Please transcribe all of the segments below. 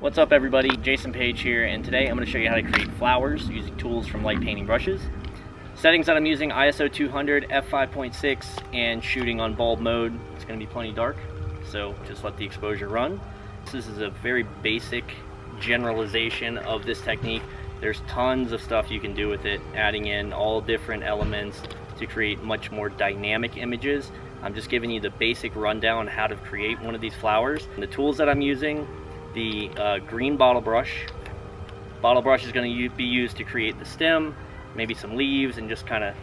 What's up everybody, Jason Page here, and today I'm going to show you how to create flowers using tools from light painting brushes. Settings that I'm using: ISO 200, f5.6, and shooting on bulb mode. It's going to be plenty dark, so just let the exposure run. This is a very basic generalization of this technique. There's tons of stuff you can do with it, adding in all different elements to create much more dynamic images. I'm just giving you the basic rundown on how to create one of these flowers. And the tools that I'm using: the green bottle brush. Bottle brush is going to be used to create the stem, maybe some leaves, and just kind of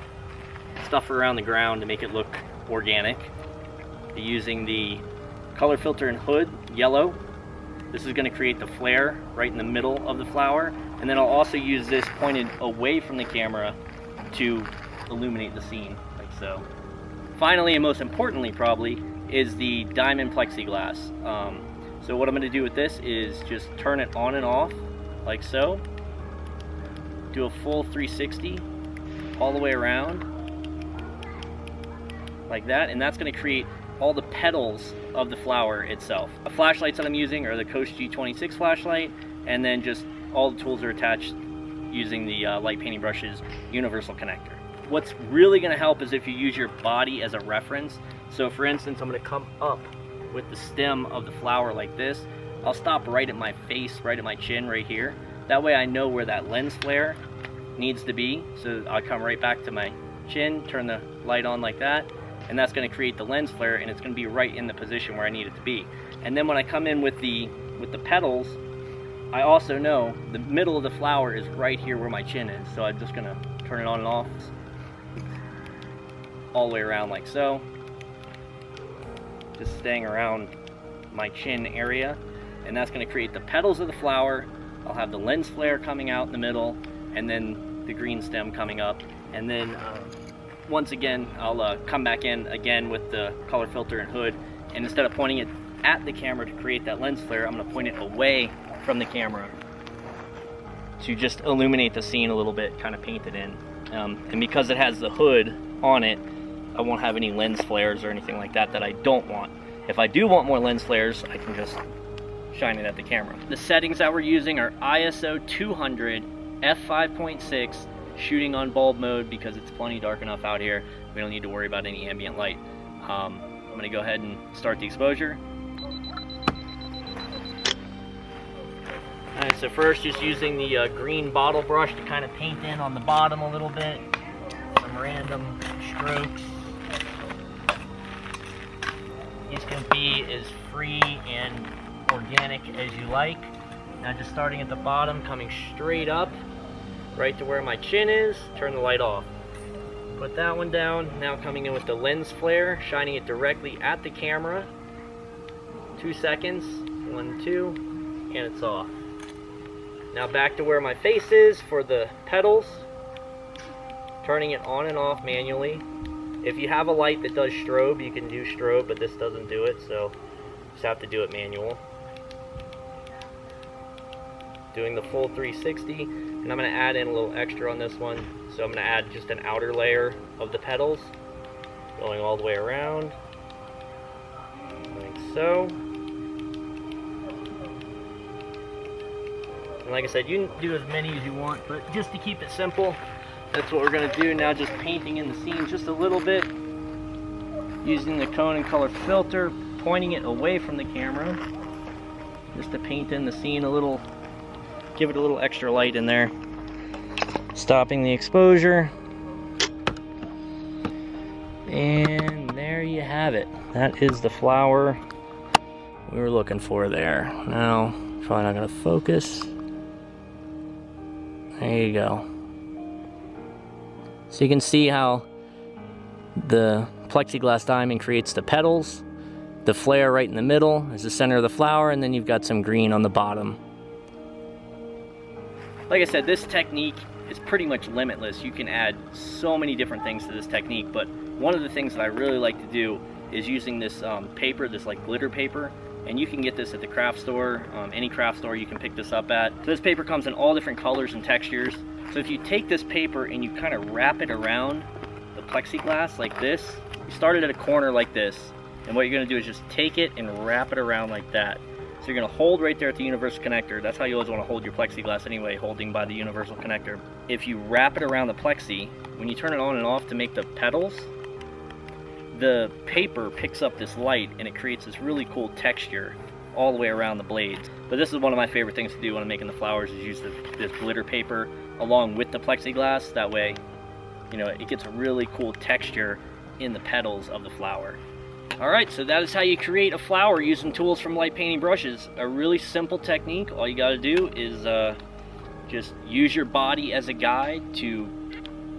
stuff around the ground to make it look organic. Using the color filter and hood, yellow. This is going to create the flare right in the middle of the flower. And then I'll also use this pointed away from the camera to illuminate the scene, like so. Finally, and most importantly probably, is the diamond plexiglass. So what I'm going to do with this is just turn it on and off, like so. Do a full 360 all the way around, like that, and that's going to create all the petals of the flower itself. The flashlights that I'm using are the Coast G26 flashlight, and then just all the tools are attached using the light painting brushes universal connector. What's really going to help is if you use your body as a reference. So for instance, I'm going to come up with the stem of the flower like this. I'll stop right at my face, right at my chin right here. That way I know where that lens flare needs to be. So I'll come right back to my chin, turn the light on like that, and that's going to create the lens flare, and it's going to be right in the position where I need it to be. And then when I come in with the petals, I also know the middle of the flower is right here where my chin is. So I'm just going to turn it on and off all the way around like so. Just staying around my chin area, and that's going to create the petals of the flower. I'll have the lens flare coming out in the middle, and then the green stem coming up, and then once again I'll come back in again with the color filter and hood, and instead of pointing it at the camera to create that lens flare, I'm going to point it away from the camera to just illuminate the scene a little bit, kind of paint it in. And because it has the hood on it, I won't have any lens flares or anything like that that I don't want. If I do want more lens flares, I can just shine it at the camera. The settings that we're using are ISO 200, f5.6, shooting on bulb mode because it's plenty dark enough out here. We don't need to worry about any ambient light. I'm going to go ahead and start the exposure. Alright, so first just using the green bottle brush to kind of paint in on the bottom a little bit. Some random strokes. These can be as free and organic as you like. Now just starting at the bottom, coming straight up, right to where my chin is, turn the light off. Put that one down, now coming in with the lens flare, shining it directly at the camera. 2 seconds, 1, 2, and it's off. Now back to where my face is for the petals, turning it on and off manually. If you have a light that does strobe, you can do strobe, but this doesn't do it, so just have to do it manual. Doing the full 360, and I'm going to add in a little extra on this one. So I'm going to add just an outer layer of the petals, going all the way around, like so. And like I said, you can do as many as you want, but just to keep it simple, that's what we're going to do now, just painting in the scene just a little bit, using the cone and color filter, pointing it away from the camera, just to paint in the scene a little, give it a little extra light in there. Stopping the exposure, and there you have it. That is the flower we were looking for there. Now, probably not going to focus. There you go. So you can see how the plexiglass diamond creates the petals, the flare right in the middle is the center of the flower, and then you've got some green on the bottom. Like I said, this technique is pretty much limitless. You can add so many different things to this technique, but one of the things that I really like to do is using this paper, this like glitter paper, and you can get this at the craft store, any craft store you can pick this up at. So this paper comes in all different colors and textures. So if you take this paper and you kind of wrap it around the plexiglass like this, you start it at a corner like this, and what you're going to do is just take it and wrap it around like that. So you're going to hold right there at the universal connector. That's how you always want to hold your plexiglass anyway, holding by the universal connector. If you wrap it around the plexi, when you turn it on and off to make the petals, the paper picks up this light and it creates this really cool texture all the way around the blades. But this is one of my favorite things to do when I'm making the flowers, is use this glitter paper along with the plexiglass. That way, you know, it gets a really cool texture in the petals of the flower. Alright, so that is how you create a flower using tools from light painting brushes. A really simple technique. All you gotta do is just use your body as a guide to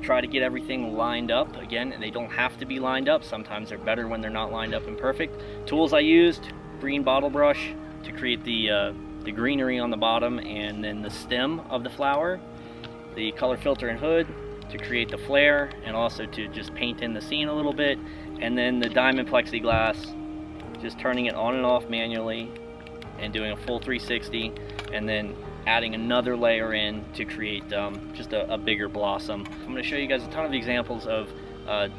try to get everything lined up. Again, they don't have to be lined up. Sometimes they're better when they're not lined up and perfect. Tools I used: green bottle brush to create the greenery on the bottom and then the stem of the flower, the color filter and hood to create the flare and also to just paint in the scene a little bit, and then the diamond plexiglass, just turning it on and off manually and doing a full 360, and then adding another layer in to create just a bigger blossom. I'm going to show you guys a ton of examples of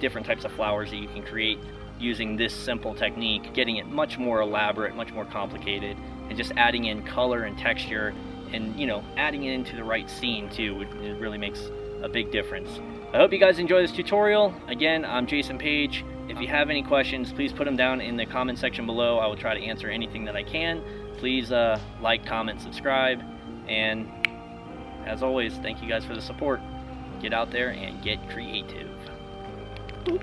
different types of flowers that you can create using this simple technique, getting it much more elaborate, much more complicated, and just adding in color and texture, and, you know, adding it into the right scene too. It really makes a big difference. I hope you guys enjoy this tutorial. Again, I'm Jason Page. If you have any questions, please put them down in the comment section below. I will try to answer anything that I can. Please like, comment, subscribe, and as always, thank you guys for the support. Get out there and get creative. Boop.